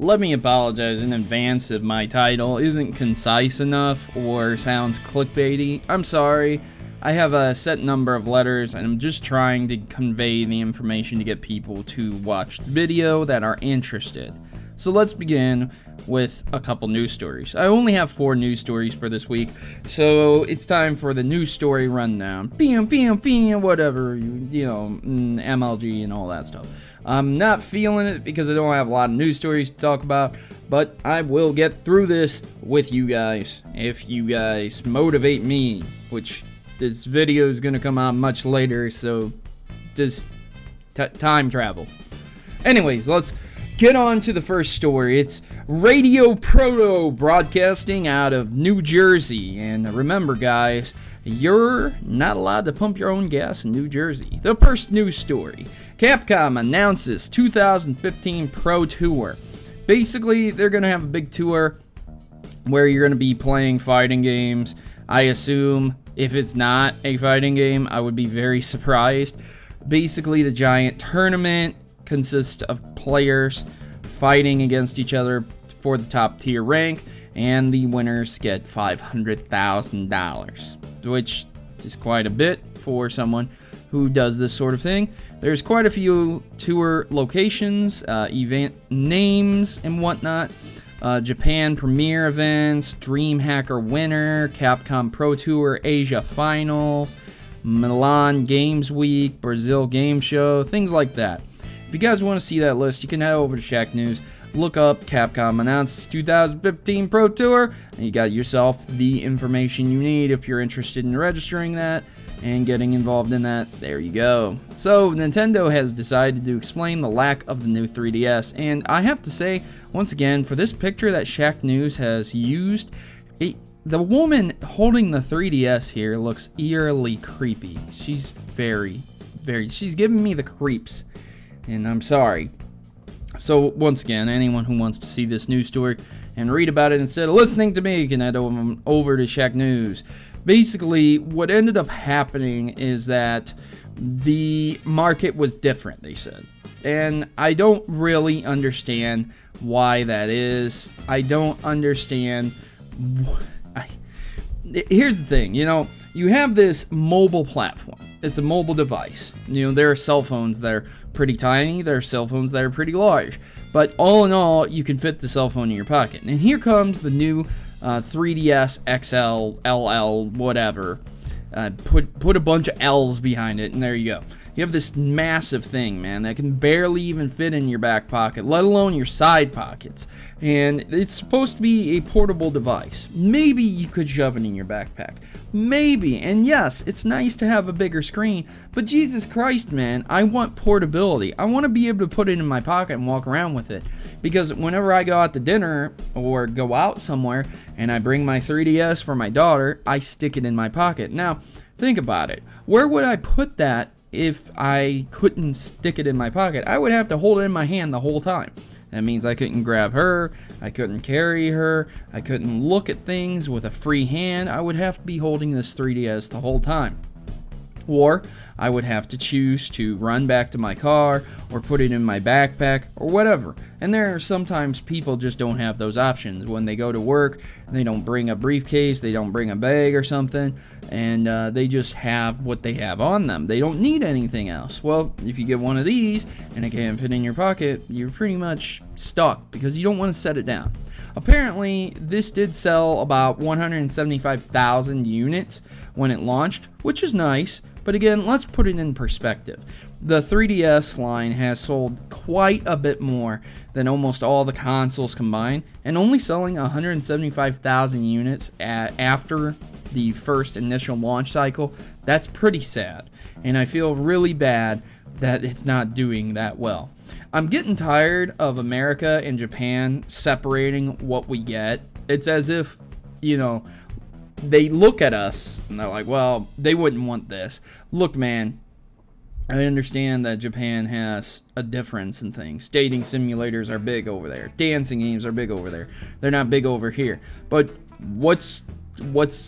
let me apologize in advance if my title isn't concise enough or sounds clickbaity. I'm sorry. I have a set number of letters and I'm just trying to convey the information to get people to watch the video that are interested. So let's begin with a couple news stories. I only have 4 news stories for this week, so it's time for the news story rundown. Whatever, you know, MLG and all that stuff. I'm not feeling it because I don't have a lot of news stories to talk about, but I will get through this with you guys if you guys motivate me, which this video is going to come out much later, so just time travel. Anyways, let's get on to the first story. It's Radio Proto broadcasting out of New Jersey. And remember, guys, you're not allowed to pump your own gas in New Jersey. The first news story. Capcom announces 2015 Pro Tour. Basically, they're going to have a big tour where you're going to be playing fighting games. I assume if it's not a fighting game, I would be very surprised. Basically, the giant tournament consists of players fighting against each other for the top tier rank, and the winners get $500,000, which is quite a bit for someone who does this sort of thing. There's quite a few tour locations, event names and whatnot. Japan Premier Events, DreamHacker Winner, Capcom Pro Tour Asia Finals, Milan Games Week, Brazil Game Show, things like that. If you guys want to see that list, you can head over to Shack News, look up Capcom announces 2015 Pro Tour, and you got yourself the information you need if you're interested in registering that and getting involved in that. There you go. So Nintendo has decided to explain the lack of the new 3DS, and I have to say, once again, for this picture that Shack News has used, the woman holding the 3DS here looks eerily creepy. She's she's giving me the creeps, and I'm sorry. So once again, anyone who wants to see this news story and read about it instead of listening to me can head over to Shack News. Basically, what ended up happening is that the market was different, they said. And I don't really understand why that is. I don't understand. Here's the thing, you know, you have this mobile platform. It's a mobile device. You know, there are cell phones that are pretty tiny. There are cell phones that are pretty large. But all in all, you can fit the cell phone in your pocket. And here comes the new 3DS XL, LL, whatever. Put a bunch of L's behind it, and there you go. You have this massive thing, man, that can barely even fit in your back pocket, let alone your side pockets. And it's supposed to be a portable device. Maybe you could shove it in your backpack. Maybe. And yes, it's nice to have a bigger screen, but Jesus Christ, man, I want portability. I want to be able to put it in my pocket and walk around with it. Because whenever I go out to dinner or go out somewhere and I bring my 3DS for my daughter, I stick it in my pocket. Now, think about it. Where would I put that if I couldn't stick it in my pocket? I would have to hold it in my hand the whole time. That means I couldn't grab her, I couldn't carry her, I couldn't look at things with a free hand. I would have to be holding this 3DS the whole time. Or I would have to choose to run back to my car or put it in my backpack or whatever. And there are sometimes people just don't have those options. When they go to work, they don't bring a briefcase, they don't bring a bag or something, and they just have what they have on them. They don't need anything else. Well, if you get one of these and it can't fit in your pocket, you're pretty much stuck because you don't want to set it down. Apparently, this did sell about 175,000 units when it launched, which is nice. But again, let's put it in perspective. The 3DS line has sold quite a bit more than almost all the consoles combined, and only selling 175,000 units after the first initial launch cycle, that's pretty sad. And I feel really bad that it's not doing that well. I'm getting tired of America and Japan separating what we get. It's as if, you know, they look at us and they're like, well, they wouldn't want this. Look, man, I understand that Japan has a difference in things. Dating simulators are big over there. Dancing games are big over there. They're not big over here. But what's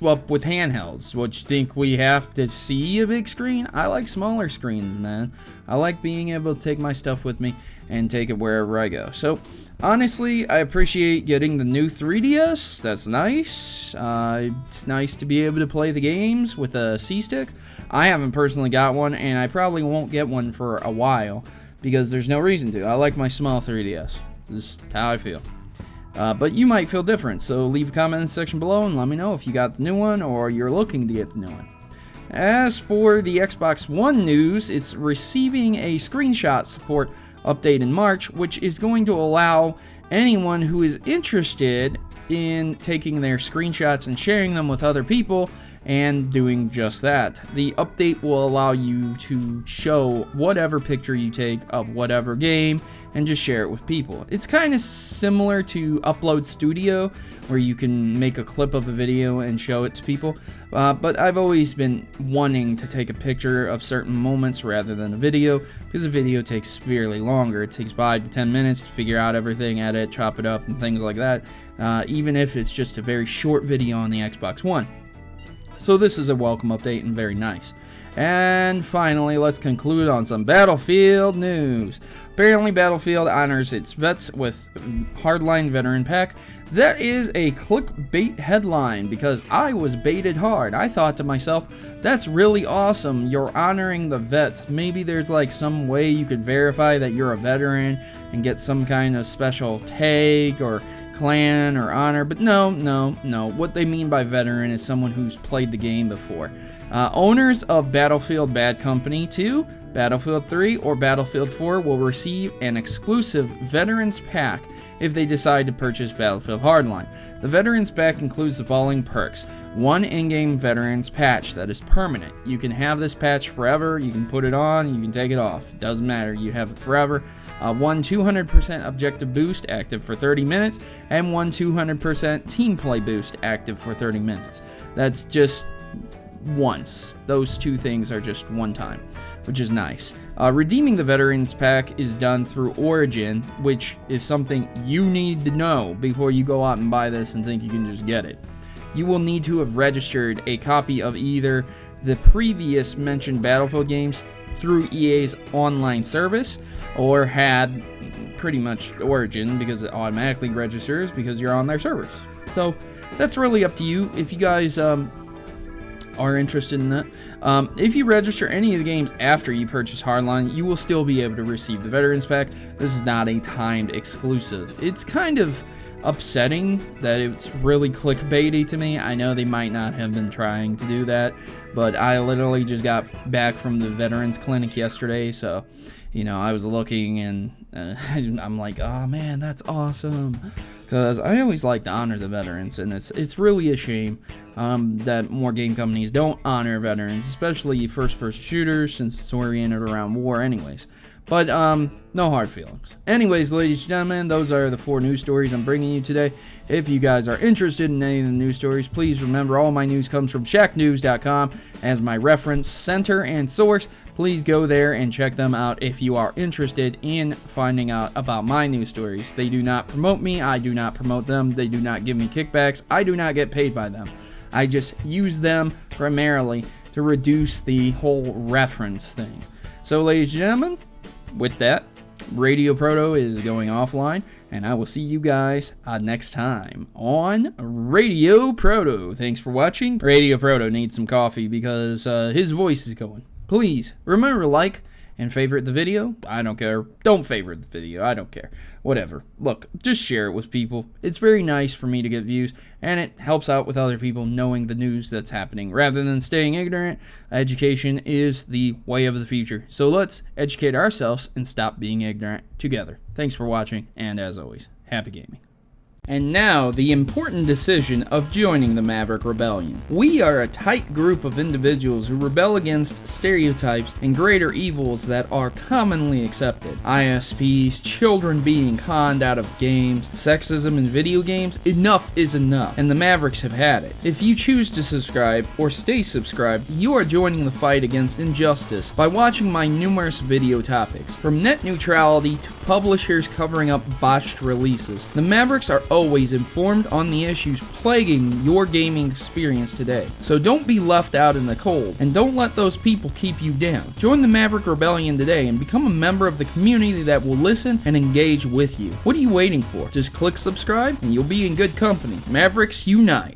up with handhelds? What you think we have to see a big screen? I like smaller screens, man. I like being able to take my stuff with me and take it wherever I go. So honestly, I appreciate getting the new 3DS. That's nice. It's nice to be able to play the games with a C-stick. I haven't personally got one, and I probably won't get one for a while because there's no reason to. I like my small 3DS. This is how I feel. But you might feel different, so leave a comment in the section below and let me know if you got the new one or you're looking to get the new one. As for the Xbox One news, it's receiving a screenshot support update in March, which is going to allow anyone who is interested in taking their screenshots and sharing them with other people and doing just that. The update will allow you to show whatever picture you take of whatever game and just share it with people. It's kind of similar to Upload Studio, where you can make a clip of a video and show it to people, but I've always been wanting to take a picture of certain moments rather than a video, because a video takes severely longer. It takes 5 to 10 minutes to figure out everything, edit, chop it up, and things like that, even if it's just a very short video on the Xbox One. So this is a welcome update and very nice. And finally, let's conclude on some Battlefield news. Apparently, Battlefield honors its vets with Hardline Veteran Pack. That is a clickbait headline because I was baited hard. I thought to myself, that's really awesome. You're honoring the vets. Maybe there's like some way you could verify that you're a veteran and get some kind of special tag or clan or honor. But no. What they mean by veteran is someone who's played the game before. Owners of Battlefield Bad Company 2, Battlefield 3, or Battlefield 4 will receive an exclusive Veterans Pack if they decide to purchase Battlefield Hardline. The Veterans Pack includes the following perks. One in-game Veterans patch that is permanent. You can have this patch forever, you can put it on, you can take it off. It doesn't matter, you have it forever. One 200% objective boost active for 30 minutes, and one 200% team play boost active for 30 minutes. That's just once. Those two things are just one time, which is nice. Redeeming the Veterans Pack is done through Origin, which is something you need to know before you go out and buy this and think you can just get it. You will need to have registered a copy of either the previous mentioned Battlefield games through EA's online service, or had pretty much Origin, because it automatically registers because you're on their servers. So that's really up to you if you guys are interested in that. If you register any of the games after you purchase Hardline, you will still be able to receive the Veterans Pack. This is not a timed exclusive. It's kind of upsetting that it's really clickbaity to me. I know they might not have been trying to do that, but I literally just got back from the Veterans Clinic yesterday, so I was looking and I'm like, oh man, that's awesome. Because I always like to honor the veterans, and it's really a shame that more game companies don't honor veterans, especially first-person shooters, since it's oriented around war anyways. But no hard feelings. Anyways, ladies and gentlemen, those are the 4 news stories I'm bringing you today. If you guys are interested in any of the news stories, please remember all my news comes from shacknews.com as my reference center and source. Please go there and check them out if you are interested in finding out about my news stories. They do not promote me. I do not promote them. They do not give me kickbacks. I do not get paid by them. I just use them primarily to reduce the whole reference thing. So, ladies and gentlemen, with that, Radio Proto is going offline, and I will see you guys next time on Radio Proto. Thanks for watching. Radio Proto needs some coffee because his voice is going. Please remember to like and favorite the video. I don't care. Don't favorite the video. I don't care. Whatever. Look, just share it with people. It's very nice for me to get views, and it helps out with other people knowing the news that's happening. Rather than staying ignorant, education is the way of the future. So let's educate ourselves and stop being ignorant together. Thanks for watching, and as always, happy gaming. And now, the important decision of joining the Maverick Rebellion. We are a tight group of individuals who rebel against stereotypes and greater evils that are commonly accepted. ISPs, children being conned out of games, sexism in video games, enough is enough, and the Mavericks have had it. If you choose to subscribe, or stay subscribed, you are joining the fight against injustice by watching my numerous video topics. From net neutrality to publishers covering up botched releases, the Mavericks are always informed on the issues plaguing your gaming experience today. So don't be left out in the cold, and don't let those people keep you down. Join the Maverick Rebellion today and become a member of the community that will listen and engage with you. What are you waiting for? Just click subscribe and you'll be in good company. Mavericks unite!